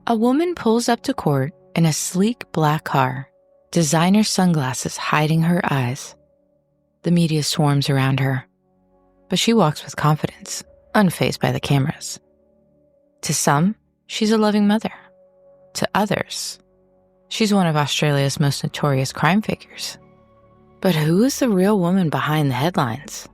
A woman pulls up to court in a sleek black car, designer sunglasses hiding her eyes. The media swarms around her, but she walks with confidence, unfazed by the cameras. To some, she's a loving mother. To others, she's one of Australia's most notorious crime figures. But who is the real woman behind the headlines?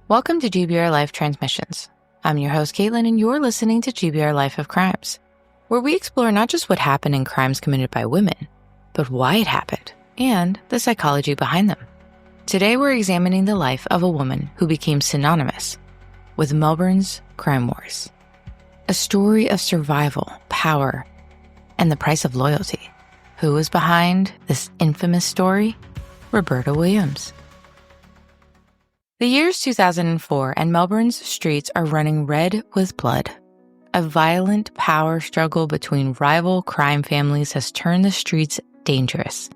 Welcome to GBRLIFE Transmissions. I'm your host, Caitlin, and you're listening to GBRLIFE of Crimes, where we explore not just what happened in crimes committed by women, but why it happened and the psychology behind them. Today, we're examining the life of a woman who became synonymous with Melbourne's crime wars. A story of survival, power, and the price of loyalty. Who was behind this infamous story? Roberta Williams. The year's 2004, and Melbourne's streets are running red with blood. A violent power struggle between rival crime families has turned the streets dangerous.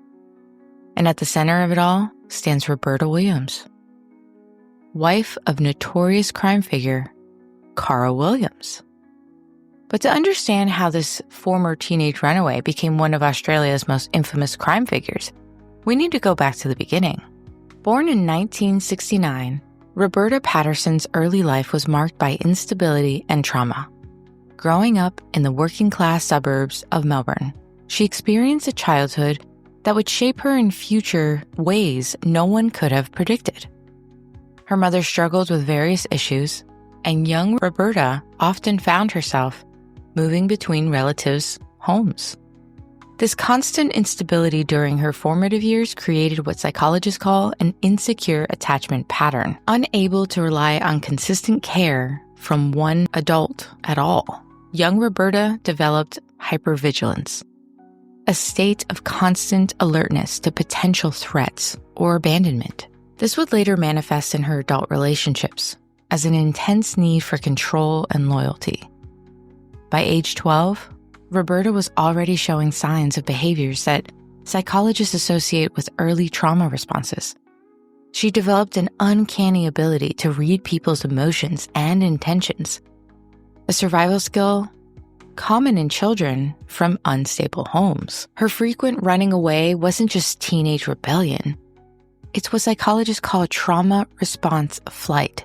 And at the center of it all stands Roberta Williams, wife of notorious crime figure Carl Williams. But to understand how this former teenage runaway became one of Australia's most infamous crime figures, we need to go back to the beginning. Born in 1969, Roberta Patterson's early life was marked by instability and trauma. Growing up in the working-class suburbs of Melbourne, she experienced a childhood that would shape her in future ways no one could have predicted. Her mother struggled with various issues, and young Roberta often found herself moving between relatives' homes. This constant instability during her formative years created what psychologists call an insecure attachment pattern, unable to rely on consistent care from one adult at all. Young Roberta developed hypervigilance, a state of constant alertness to potential threats or abandonment. This would later manifest in her adult relationships as an intense need for control and loyalty. By age 12, Roberta was already showing signs of behaviors that psychologists associate with early trauma responses. She developed an uncanny ability to read people's emotions and intentions, a survival skill common in children from unstable homes. Her frequent running away wasn't just teenage rebellion. It's what psychologists call trauma response flight,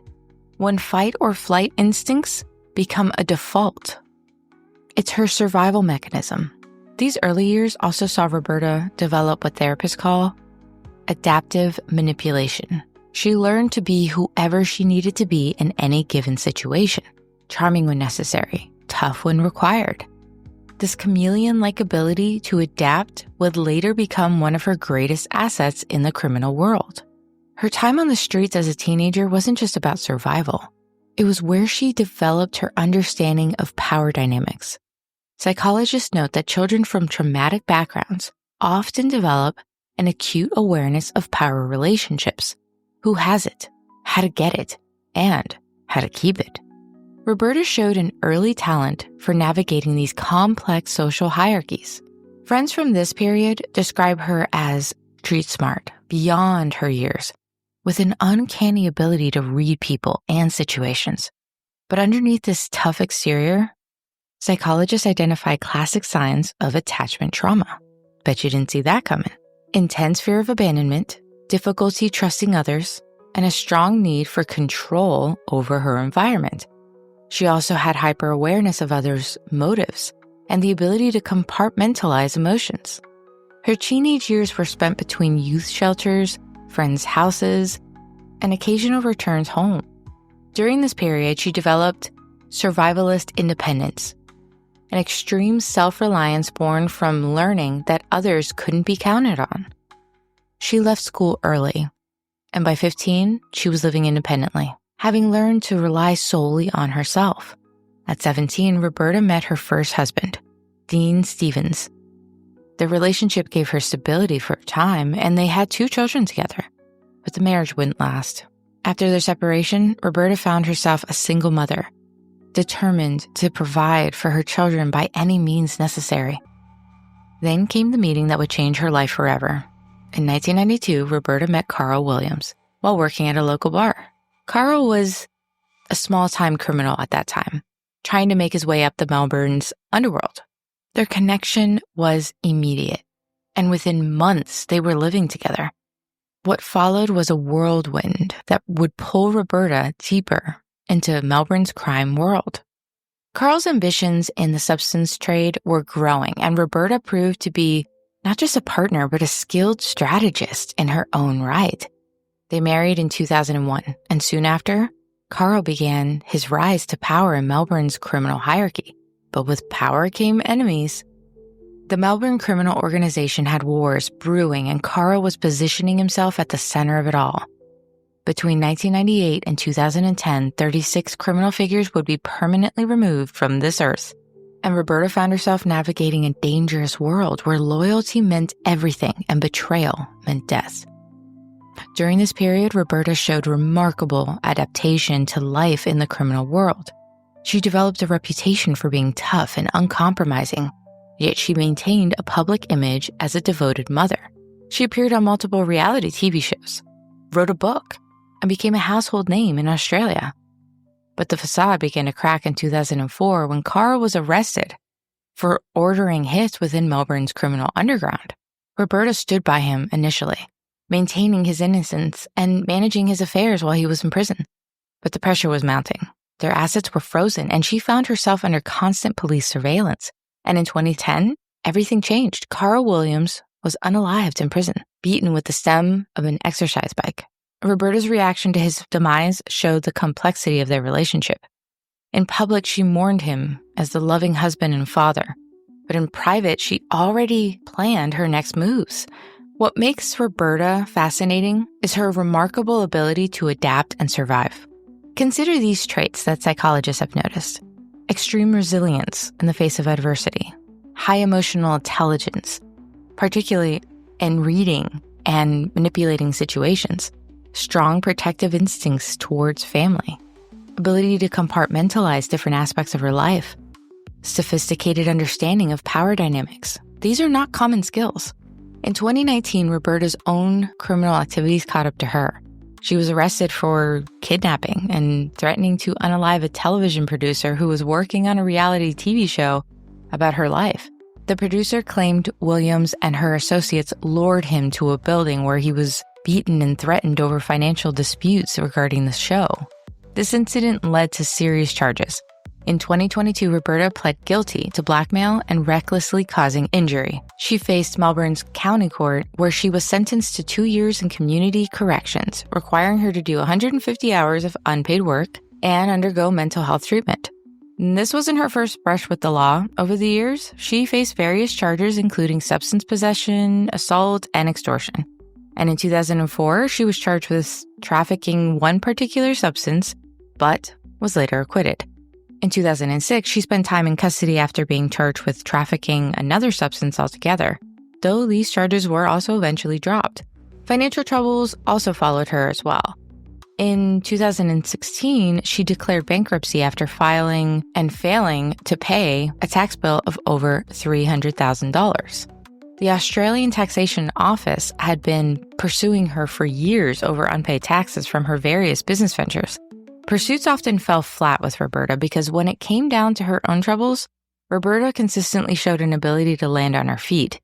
when fight or flight instincts become a default. It's her survival mechanism. These early years also saw Roberta develop what therapists call adaptive manipulation. She learned to be whoever she needed to be in any given situation, charming when necessary, tough when required. This chameleon-like ability to adapt would later become one of her greatest assets in the criminal world. Her time on the streets as a teenager wasn't just about survival. It was where she developed her understanding of power dynamics. Psychologists note that children from traumatic backgrounds often develop an acute awareness of power relationships, who has it, how to get it, and how to keep it. Roberta showed an early talent for navigating these complex social hierarchies. Friends from this period describe her as street smart, beyond her years, with an uncanny ability to read people and situations. But underneath this tough exterior, psychologists identify classic signs of attachment trauma. Bet you didn't see that coming. Intense fear of abandonment, difficulty trusting others, and a strong need for control over her environment. She also had hyper-awareness of others' motives and the ability to compartmentalize emotions. Her teenage years were spent between youth shelters, friends' houses, and occasional returns home. During this period, she developed survivalist independence, an extreme self-reliance born from learning that others couldn't be counted on. She left school early, and by 15, she was living independently, having learned to rely solely on herself. At 17, Roberta met her first husband, Dean Stevens. The relationship gave her stability for a time, and they had 2 children together, but the marriage wouldn't last. After their separation, Roberta found herself a single mother, determined to provide for her children by any means necessary. Then came the meeting that would change her life forever. In 1992, Roberta met Carl Williams while working at a local bar. Carl was a small-time criminal at that time. trying to make his way up the Melbourne's Underworld. Their connection was immediate, and within months, they were living together. What followed was a whirlwind that would pull Roberta deeper into Melbourne's crime world. Carl's ambitions in the substance trade were growing, and Roberta proved to be not just a partner, but a skilled strategist in her own right. They married in 2001, and soon after, Carl began his rise to power in Melbourne's criminal hierarchy. But with power came enemies. The Melbourne criminal organization had wars brewing, and Carl was positioning himself at the center of it all. Between 1998 and 2010, 36 criminal figures would be permanently removed from this earth, and Roberta found herself navigating a dangerous world where loyalty meant everything and betrayal meant death. During this period, Roberta showed remarkable adaptation to life in the criminal world. She developed a reputation for being tough and uncompromising, yet she maintained a public image as a devoted mother. She appeared on multiple reality TV shows, wrote a book, and became a household name in Australia. But the facade began to crack in 2004 when Carl was arrested for ordering hits within Melbourne's criminal underground. Roberta stood by him initially, maintaining his innocence and managing his affairs while he was in prison. But the pressure was mounting. Their assets were frozen, and she found herself under constant police surveillance. And in 2010, everything changed. Carl Williams was unalived in prison, beaten with the stem of an exercise bike. Roberta's reaction to his demise showed the complexity of their relationship. In public, she mourned him as the loving husband and father, but in private, she already planned her next moves. What makes Roberta fascinating is her remarkable ability to adapt and survive. Consider these traits that psychologists have noticed: extreme resilience in the face of adversity, high emotional intelligence, particularly in reading and manipulating situations, strong protective instincts towards family, ability to compartmentalize different aspects of her life, sophisticated understanding of power dynamics. These are not common skills. In 2019, Roberta's own criminal activities caught up to her. She was arrested for kidnapping and threatening to unalive a television producer who was working on a reality TV show about her life. The producer claimed Williams and her associates lured him to a building where he was beaten and threatened over financial disputes regarding the show. This incident led to serious charges. In 2022, Roberta pled guilty to blackmail and recklessly causing injury. She faced Melbourne's county court, where she was sentenced to 2 years in community corrections, requiring her to do 150 hours of unpaid work and undergo mental health treatment. And this wasn't her first brush with the law. Over the years, she faced various charges, including substance possession, assault, and extortion. And in 2004, she was charged with trafficking one particular substance, but was later acquitted. In 2006, she spent time in custody after being charged with trafficking another substance altogether, though these charges were also eventually dropped. Financial troubles also followed her as well. In 2016, she declared bankruptcy after filing and failing to pay a tax bill of over $300,000. The Australian Taxation Office had been pursuing her for years over unpaid taxes from her various business ventures. Pursuits often fell flat with Roberta because when it came down to her own troubles, Roberta consistently showed an ability to land on her feet,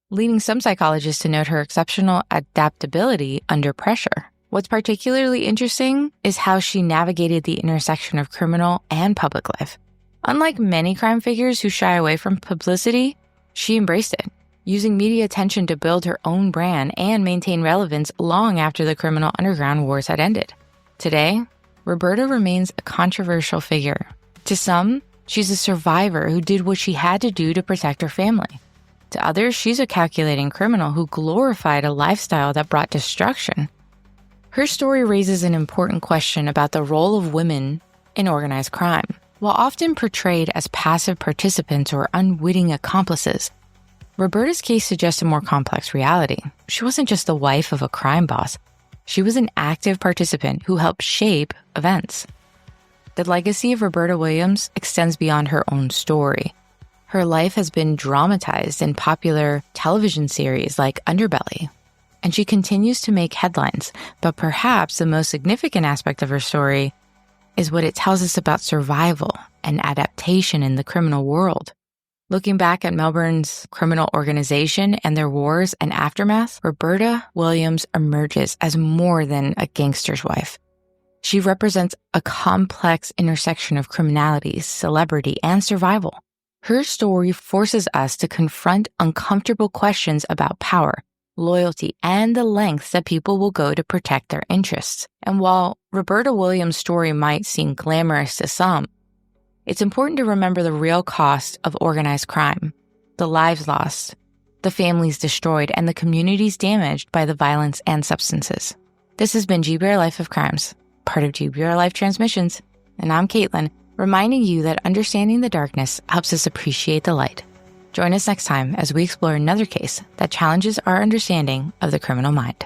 leading some psychologists to note her exceptional adaptability under pressure. What's particularly interesting is how she navigated the intersection of criminal and public life. Unlike many crime figures who shy away from publicity, she embraced it, using media attention to build her own brand and maintain relevance long after the criminal underground wars had ended. Today, Roberta remains a controversial figure. To some, she's a survivor who did what she had to do to protect her family. To others, she's a calculating criminal who glorified a lifestyle that brought destruction. Her story raises an important question about the role of women in organized crime. While often portrayed as passive participants or unwitting accomplices, Roberta's case suggests a more complex reality. She wasn't just the wife of a crime boss. She was an active participant who helped shape events. The legacy of Roberta Williams extends beyond her own story. Her life has been dramatized in popular television series like Underbelly, and she continues to make headlines. But perhaps the most significant aspect of her story is what it tells us about survival and adaptation in the criminal world. Looking back at Melbourne's criminal organization and their wars and aftermath, Roberta Williams emerges as more than a gangster's wife. She represents a complex intersection of criminality, celebrity, and survival. Her story forces us to confront uncomfortable questions about power, loyalty, and the lengths that people will go to protect their interests. And while Roberta Williams' story might seem glamorous to some, it's important to remember the real cost of organized crime, the lives lost, the families destroyed, and the communities damaged by the violence and substances. This has been GBRLIFE of Crimes, part of GBRLIFE Transmissions, and I'm Caitlin, reminding you that understanding the darkness helps us appreciate the light. Join us next time as we explore another case that challenges our understanding of the criminal mind.